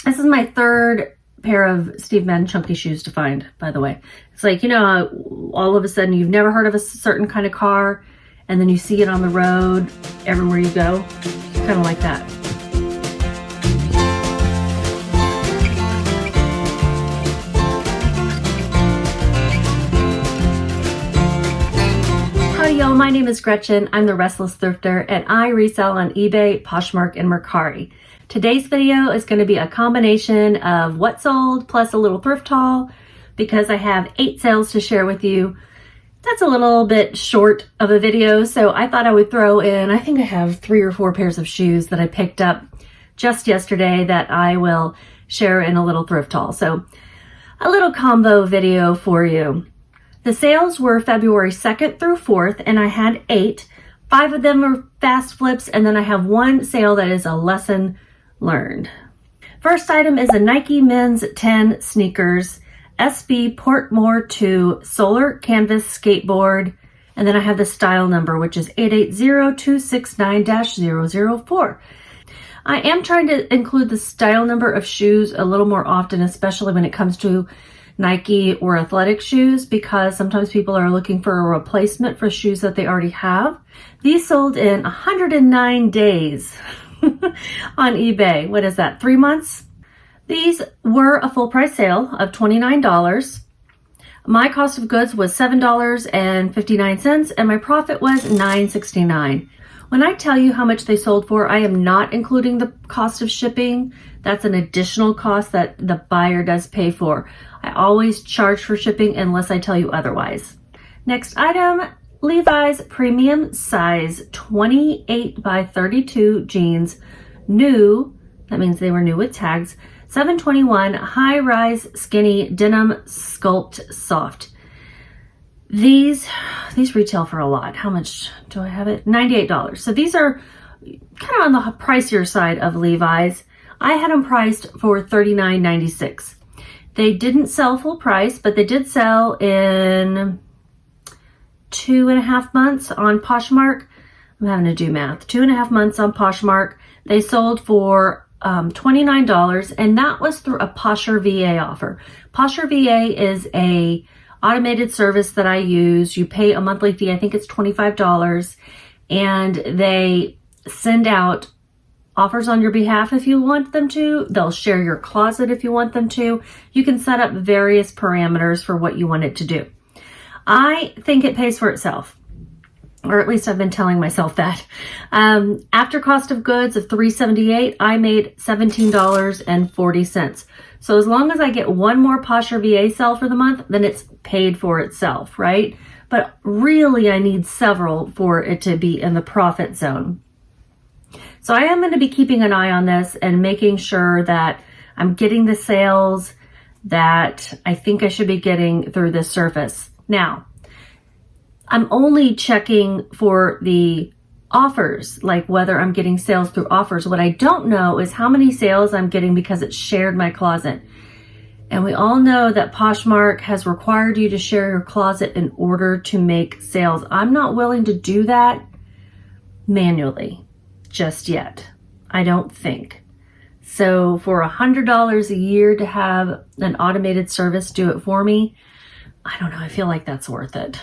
This is my third pair of Steve Madden chunky shoes to find, by the way. It's like, you know, all of a sudden you've never heard of a certain kind of car, and then you see it on the road everywhere you go. Kind of like that. Howdy y'all, my name is Gretchen. I'm the Restless Thrifter, and I resell on eBay, Poshmark, and Mercari. Today's video is going to be a combination of what sold plus a little thrift haul because I have 8 sales to share with you. That's a little bit short of a video, so I thought I would throw in, I think I have 3 or 4 pairs of shoes that I picked up just yesterday that I will share in a little thrift haul. So a little combo video for you. The sales were February 2nd through 4th, and I had 8. 5 of them are fast flips, and then I have 1 sale that is a lesson learned. First item is a Nike Men's 10 sneakers, SB Portmore 2 Solar Canvas Skateboard, and then I have the style number, which is 880269-004. I am trying to include the style number of shoes a little more often, especially when it comes to Nike or athletic shoes, because sometimes people are looking for a replacement for shoes that they already have. These sold in 109 days on eBay. What is that, 3 months? These were a full price sale of $29. My cost of goods was $7.59 and my profit was $9.69. When I tell you how much they sold for, I am not including the cost of shipping. That's an additional cost that the buyer does pay for. I always charge for shipping unless I tell you otherwise. Next item, Levi's premium size 28 by 32 jeans, new, that means they were new with tags, 721 high-rise skinny denim sculpt soft. These retail for a lot. How much do I have it? $98. So these are kind of on the pricier side of Levi's. I had them priced for $39.96. They didn't sell full price, but they did sell in 2.5 months on Poshmark. I'm having to do math. 2.5 months on Poshmark. They sold for $29, and that was through a Posher VA offer. Posher VA is a automated service that I use. You pay a monthly fee, I think it's $25, and they send out offers on your behalf if you want them to. They'll share your closet if you want them to. You can set up various parameters for what you want it to do. I think it pays for itself, or at least I've been telling myself that. After cost of goods of $3.78, I made $17.40. So as long as I get one more Posher VA sale for the month, then it's paid for itself, right? But really I need several for it to be in the profit zone. So I am going to be keeping an eye on this and making sure that I'm getting the sales that I think I should be getting through this service. Now, I'm only checking for the offers, like whether I'm getting sales through offers. What I don't know is how many sales I'm getting because it's shared my closet. And we all know that Poshmark has required you to share your closet in order to make sales. I'm not willing to do that manually just yet, I don't think. So for $100 a year to have an automated service do it for me, I don't know, I feel like that's worth it.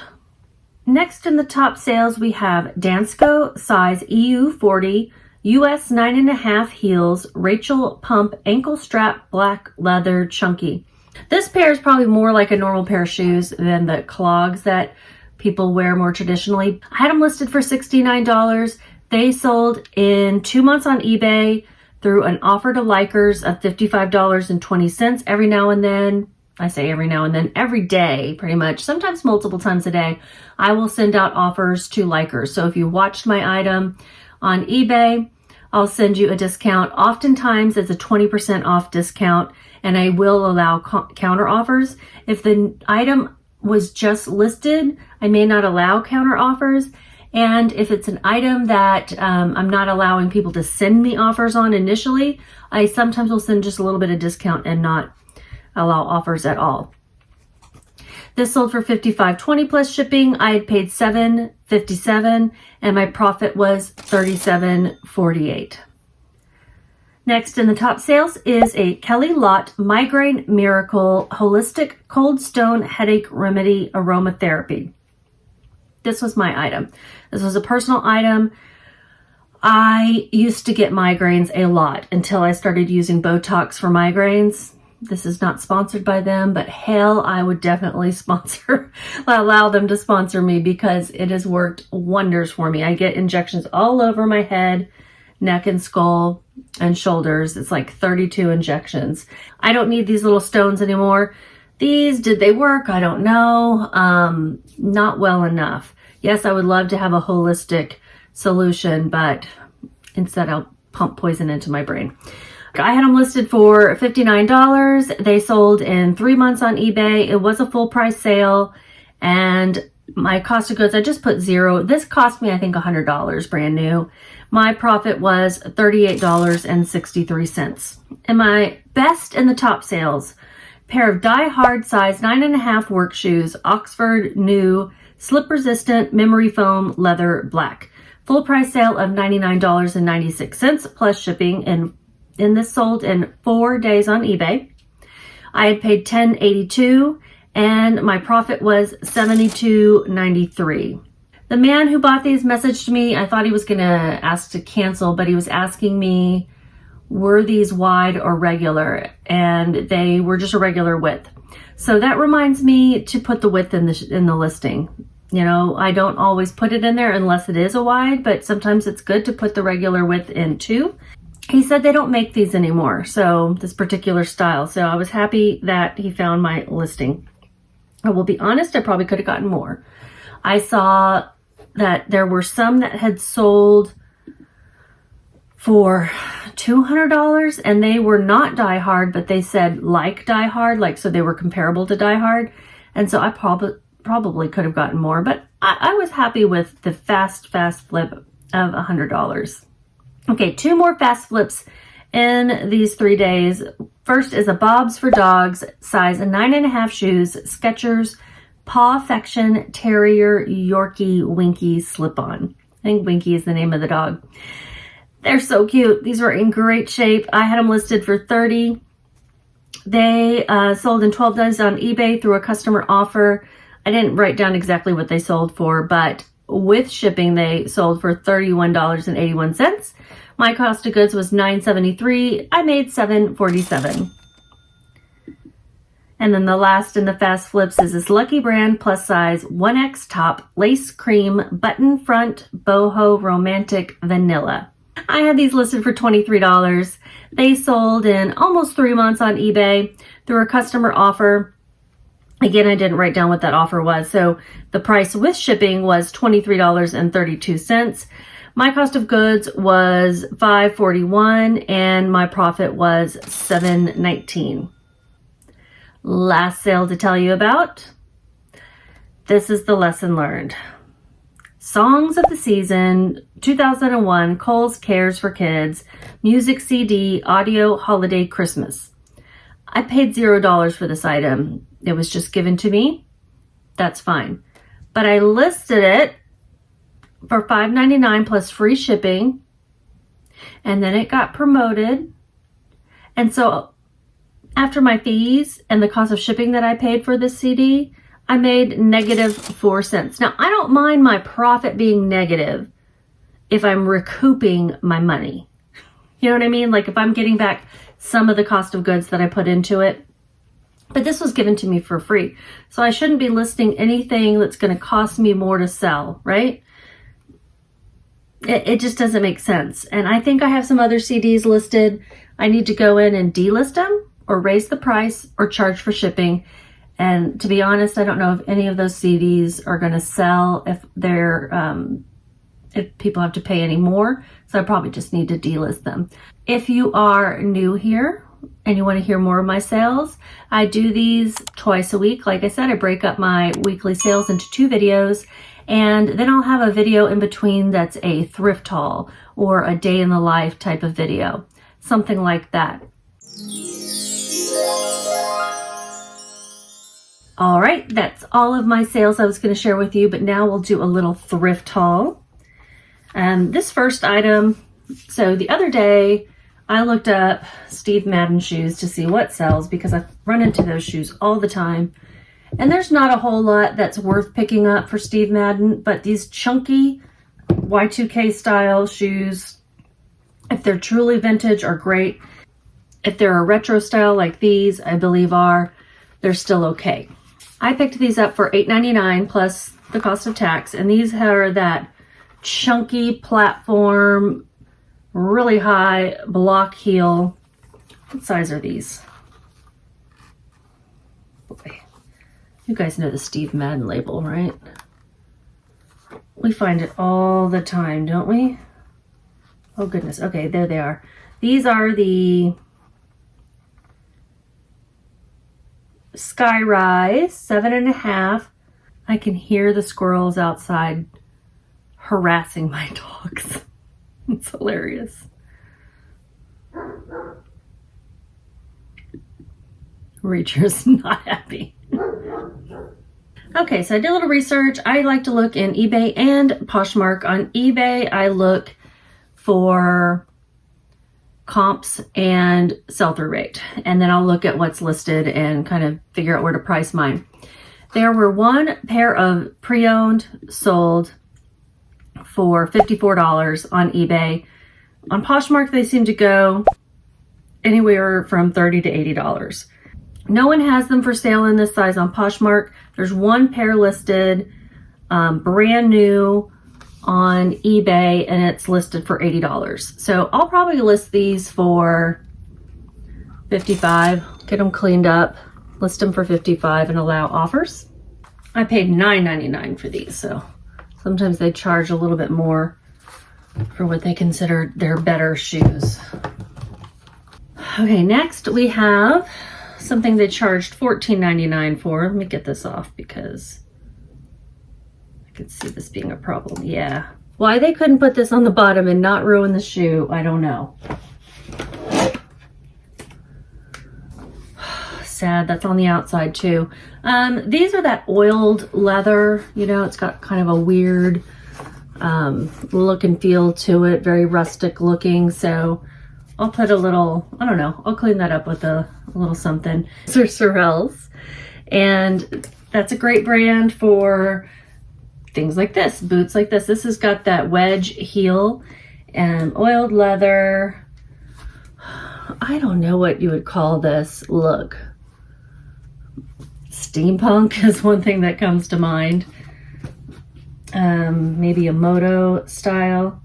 Next in the top sales, we have Dansko size EU40, US 9.5 heels, Rachel Pump ankle strap, black leather chunky. This pair is probably more like a normal pair of shoes than the clogs that people wear more traditionally. I had them listed for $69. They sold in 2 months on eBay through an offer to likers of $55.20. Every now and then, I say every now and then, every day pretty much, sometimes multiple times a day, I will send out offers to likers. So if you watched my item on eBay, I'll send you a discount. Oftentimes it's a 20% off discount, and I will allow counter offers. If the item was just listed, I may not allow counter offers. And if it's an item that I'm not allowing people to send me offers on initially, I sometimes will send just a little bit of discount and not allow offers at all. This sold for $55.20 plus shipping. I had paid $7.57 and my profit was $37.48. Next in the top sales is a Kelly Lott Migraine Miracle Holistic Cold Stone Headache Remedy Aromatherapy. This was my item. This was a personal item. I used to get migraines a lot until I started using Botox for migraines. This is not sponsored by them, but hell, I would definitely allow them to sponsor me because it has worked wonders for me. I get injections all over my head, neck and skull and shoulders. It's like 32 injections. I don't need these little stones anymore. Did they work? I don't know. Not well enough. Yes, I would love to have a holistic solution, but instead I'll pump poison into my brain. I had them listed for $59. They sold in 3 months on eBay. It was a full price sale, and my cost of goods, I just put $0. This cost me, I think, $100 brand new. My profit was $38.63. And my best in the top sales, pair of Die Hard size 9.5 work shoes, Oxford new, slip resistant, memory foam, leather, black. Full price sale of $99.96 plus shipping, and this sold in 4 days on eBay. I had paid $10.82 and my profit was $72.93. The man who bought these messaged me. I thought he was going to ask to cancel, but he was asking me, were these wide or regular? And they were just a regular width. So that reminds me to put the width in the listing. You know, I don't always put it in there unless it is a wide, but sometimes it's good to put the regular width in too. He said they don't make these anymore, so this particular style. So I was happy that he found my listing. I will be honest, I probably could have gotten more. I saw that there were some that had sold for $200, and they were not Die Hard, but they said like Die Hard, like, so they were comparable to Die Hard. And so I probably could have gotten more, but I was happy with the fast flip of $100. Okay, 2 more fast flips in these 3 days. First is a Bob's for Dogs, size 9.5 shoes, Skechers, Pawfection Terrier Yorkie Winky slip-on. I think Winky is the name of the dog. They're so cute. These were in great shape. I had them listed for $30. They sold in 12 days on eBay through a customer offer. I didn't write down exactly what they sold for, but with shipping, they sold for $31.81. My cost of goods was $9.73. I made $7.47. And then the last in the fast flips is this Lucky Brand plus size 1X top lace cream button front boho romantic vanilla. I had these listed for $23. They sold in almost 3 months on eBay through a customer offer. Again, I didn't write down what that offer was. So the price with shipping was $23.32. My cost of goods was $5.41 and my profit was $7.19. Last sale to tell you about. This is the lesson learned. Songs of the Season 2001 Kohl's Cares for Kids Music CD Audio Holiday Christmas. I paid $0 for this item. It was just given to me. That's fine. But I listed it for $5.99 plus free shipping. And then it got promoted. And so after my fees and the cost of shipping that I paid for this CD, I made -4 cents. Now, I don't mind my profit being negative if I'm recouping my money. You know what I mean? Like if I'm getting back some of the cost of goods that I put into it. But this was given to me for free. So I shouldn't be listing anything that's going to cost me more to sell, right? It just doesn't make sense. And I think I have some other CDs listed. I need to go in and delist them or raise the price or charge for shipping. And to be honest, I don't know if any of those CDs are going to sell if people have to pay any more. So I probably just need to delist them. If you are new here and you want to hear more of my sales, I do these twice a week. Like I said, I break up my weekly sales into 2 videos, and then I'll have a video in between that's a thrift haul or a day in the life type of video, something like that. All right, that's all of my sales I was going to share with you, but now we'll do a little thrift haul. This first item, so the other day I looked up Steve Madden shoes to see what sells because I run into those shoes all the time. And there's not a whole lot that's worth picking up for Steve Madden, but these chunky Y2K style shoes, if they're truly vintage, are great. If they're a retro style like these, I believe they're still okay. I picked these up for $8.99 plus the cost of tax, and these are that chunky platform, really high block heel. What size are these? Boy, you guys know the Steve Madden label, right? We find it all the time, don't we? Oh goodness. Okay, there they are. These are the Sky Rise 7.5. I can hear the squirrels outside harassing my dogs. It's hilarious. Reacher's not happy. Okay, so I did a little research. I like to look in eBay and Poshmark. On eBay, I look for comps and sell-through rate, and then I'll look at what's listed and kind of figure out where to price mine. There were one pair of pre-owned sold for $54 on eBay. On Poshmark, they seem to go anywhere from $30 to $80. No one has them for sale in this size on Poshmark. There's one pair listed, brand new on eBay, and it's listed for $80. So I'll probably list these for $55, get them cleaned up, list them for $55 and allow offers. I paid $9.99 for these, so sometimes they charge a little bit more for what they consider their better shoes. Okay, next we have something they charged $14.99 for. Let me get this off because I could see this being a problem. Yeah. Why they couldn't put this on the bottom and not ruin the shoe, I don't know. Sad, that's on the outside too. These are that oiled leather, you know, it's got kind of a weird look and feel to it, very rustic looking. So I'll put a little, I don't know, I'll clean that up with a little something. These are Sorels, and that's a great brand for things like this, boots like this. This has got that wedge heel and oiled leather. I don't know what you would call this look. Steampunk is one thing that comes to mind. Maybe a moto style.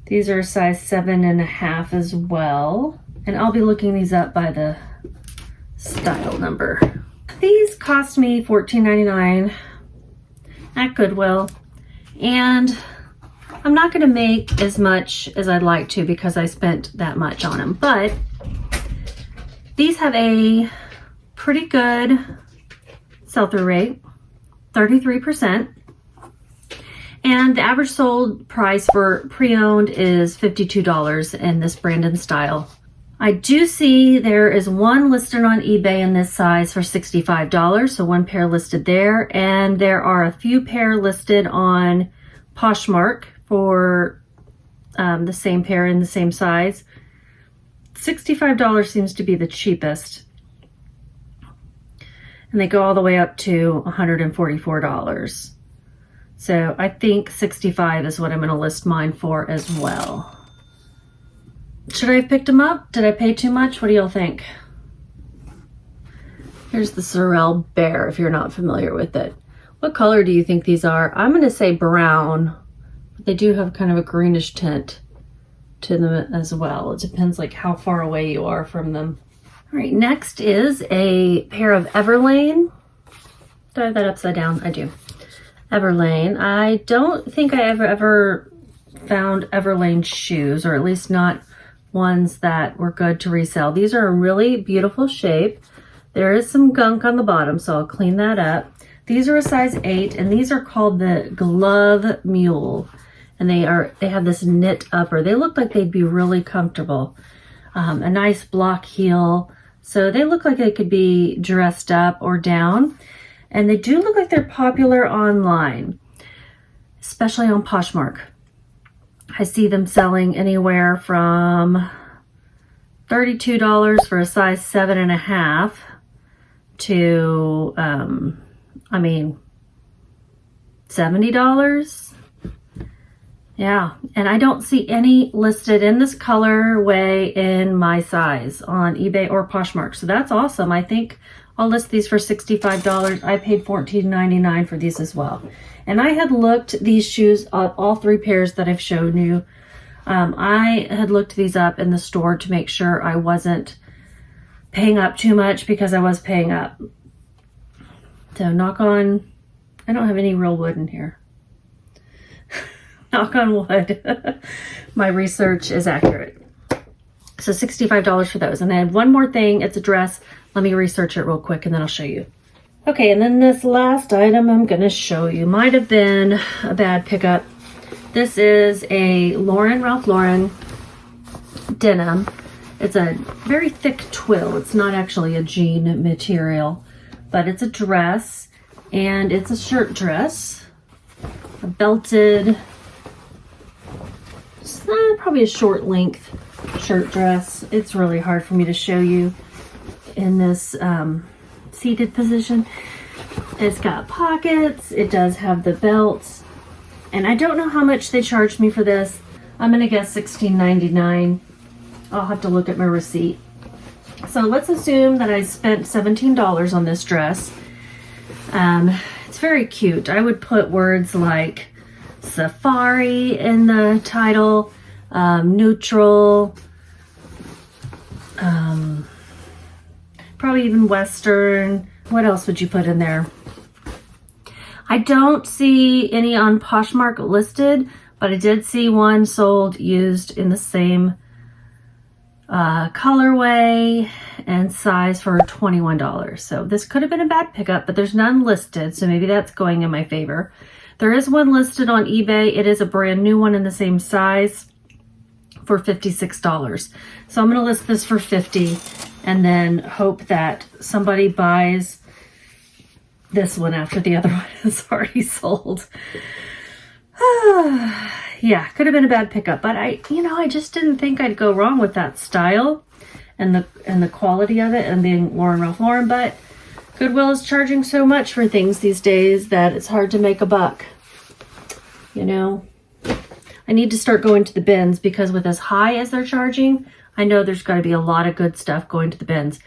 These are a size 7.5 as well. And I'll be looking these up by the style number. These cost me $14.99 at Goodwill. And I'm not going to make as much as I'd like to because I spent that much on them. But these have a pretty good sell-through rate, 33%. And the average sold price for pre-owned is $52 in this brand and style. I do see there is one listed on eBay in this size for $65, so one pair listed there. And there are a few pair listed on Poshmark for the same pair in the same size. $65 seems to be the cheapest. And they go all the way up to $144. So I think $65 is what I'm going to list mine for as well. Should I have picked them up? Did I pay too much? What do y'all think? Here's the Sorel Bear, if you're not familiar with it. What color do you think these are? I'm going to say brown. But they do have kind of a greenish tint to them as well. It depends like how far away you are from them. All right, next is a pair of Everlane. Do I have that upside down? I do. Everlane. I don't think I ever found Everlane shoes, or at least not ones that were good to resell. These are in really beautiful shape. There is some gunk on the bottom, so I'll clean that up. These are a size 8, and these are called the Glove Mule. And they have this knit upper. They look like they'd be really comfortable. A nice block heel. So they look like they could be dressed up or down. And they do look like they're popular online, especially on Poshmark. I see them selling anywhere from $32 for a size 7.5 to, I mean, $70. Yeah, and I don't see any listed in this colorway in my size on eBay or Poshmark. So that's awesome. I think I'll list these for $65. I paid $14.99 for these as well. And I had looked these shoes, all 3 pairs that I've shown you. I had looked these up in the store to make sure I wasn't paying up too much, because I was paying up. So knock on, I don't have any real wood in here. Knock on wood. My research is accurate. So $65 for those. And then one more thing, it's a dress. Let me research it real quick and then I'll show you. Okay, and then this last item I'm gonna show you might have been a bad pickup. This is a Ralph Lauren denim. It's a very thick twill. It's not actually a jean material, but it's a dress, and it's a shirt dress. A belted, probably a short length shirt dress. It's really hard for me to show you in this seated position. It's got pockets. It does have the belts. And I don't know how much they charged me for this. I'm gonna guess $16.99. I'll have to look at my receipt. So let's assume that I spent $17 on this dress. It's very cute. I would put words like safari in the title, neutral, probably even Western. What else would you put in there? I don't see any on Poshmark listed, but I did see one sold used in the same colorway and size for $21. So this could have been a bad pickup, but there's none listed, so maybe that's going in my favor. There is one listed on eBay. It is a brand new one in the same size for $56. So I'm gonna list this for $50 and then hope that somebody buys this one after the other one is already sold. Yeah, could have been a bad pickup, but I just didn't think I'd go wrong with that style and the quality of it and being Ralph Lauren, but Goodwill is charging so much for things these days that it's hard to make a buck. You know, I need to start going to the bins, because with as high as they're charging, I know there's got to be a lot of good stuff going to the bins.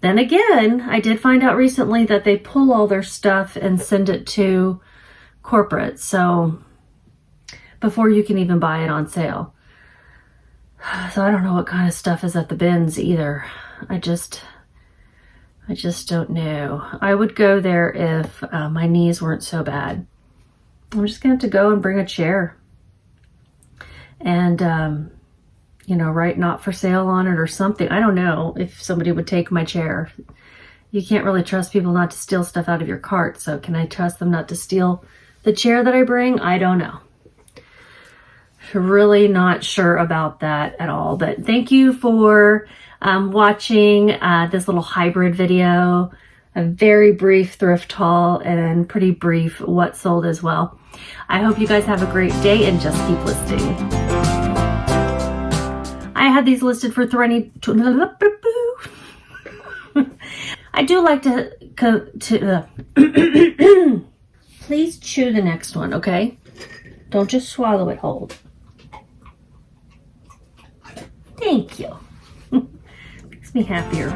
Then again, I did find out recently that they pull all their stuff and send it to corporate, so before you can even buy it on sale. So I don't know what kind of stuff is at the bins either. I just don't know. I would go there if my knees weren't so bad. I'm just gonna have to go and bring a chair and write not for sale on it or something. I don't know if somebody would take my chair. You can't really trust people not to steal stuff out of your cart, so can I trust them not to steal the chair that I bring? I don't know. Really not sure about that at all, but thank you for watching this little hybrid video, a very brief thrift haul and pretty brief what sold as well. I hope you guys have a great day and just keep listing. I had these listed for $20. I do like to please chew the next one, okay? Don't just swallow it whole. Thank you. Makes me happier.